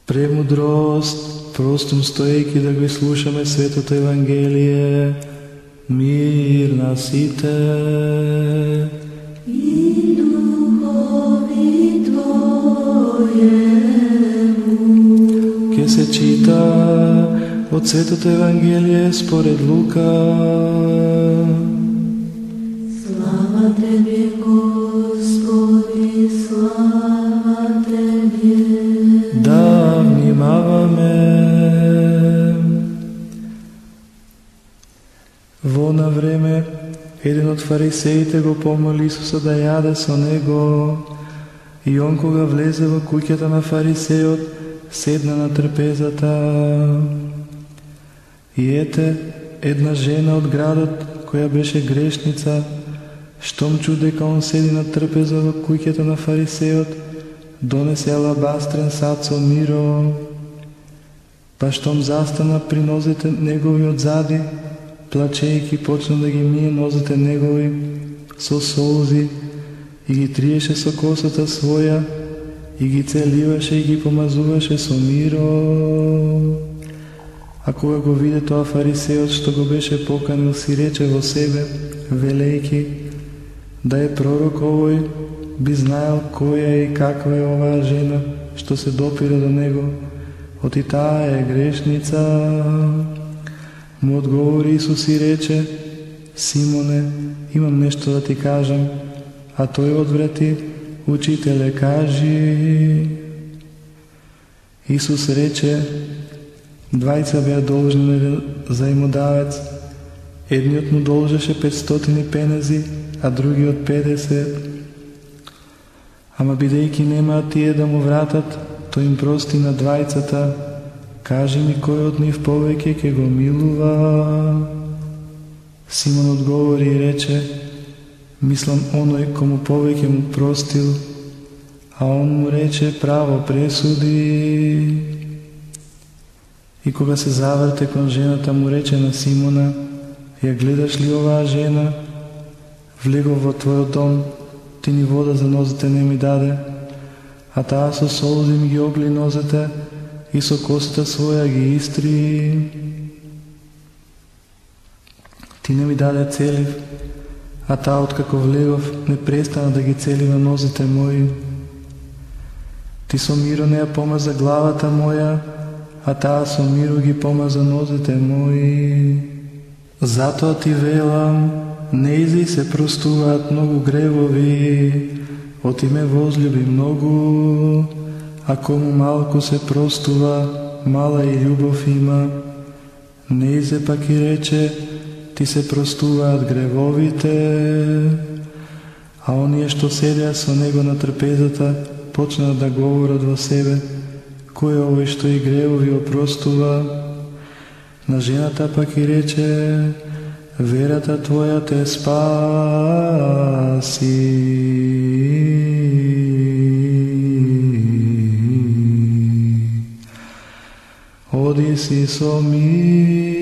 Премудрост, простом стоейки да го слушаме Светото Евангелие, мир на сите. И духови Твоему. Ке се чита от Светото Евангелие според Лука. Слава Тебе, Господи, слава Тебе. Да внимаваме. Во на време еден од фарисеите го помоли Исуса да јаде со него, и он кога влезе во куќата на фарисеот, седна на трпезата. И ете, една жена од градот, која беше грешница, штом чу дека он седи на трпеза во куќата на фарисеот, донесе алабастрен сад со миро, па штом застана при нозете негови одзади, плачејќи почна да ги мие нозете негови со солзи и ги триеше со косата своја и ги целиваше и ги помазуваше со миро. А кога го виде тоа фарисеот што го беше поканил, си рече во себе, велејќи, да е пророк овој, би знаел која и каква е оваа жена што се допира до него, оти таа е грешница. Му одговори Исус и рече, Симоне, имам нешто да ти кажам. А тој одврати, учителе, кажи. Исус рече, двајца беа должни на заимодавец. Едниот му должеше 500 пенези, а другиот 50. Ама бидејќи немаат тие да му вратат, тој им прости на двајцата. Кажи ми кој од нив повеќе ќе го милува? Симон одговори и рече, мислам оној кому повеќе му простил. А он му рече, право пресуди. И кога се заврте кон жената, му рече на Симона, ја гледаш ли оваа жена? Влегов во твојот дом, ти ни вода за нозете не ми даде, а таа со солзи ми ги обли нозете и со косата своја ги истри. Ти не ми даде целив, а таа откако влегов не престана да ги целива нозете мои. Ти со миро не ја помаза главата моја, а таа со миро ги помаза нозете мои. Затоа ти велам, неизи се простуваат многу гревови, оти ме возлюби многу, а кому малку се простува, мала и љубов има. Неизе пак и рече, ти се простуваат гревовите. А оние што седеа со него на трпезата, почнаа да говорат во себе, кој е овој што и гревови опростува? На жената пак и рече, верата твоја те спаси. Оди си со мир.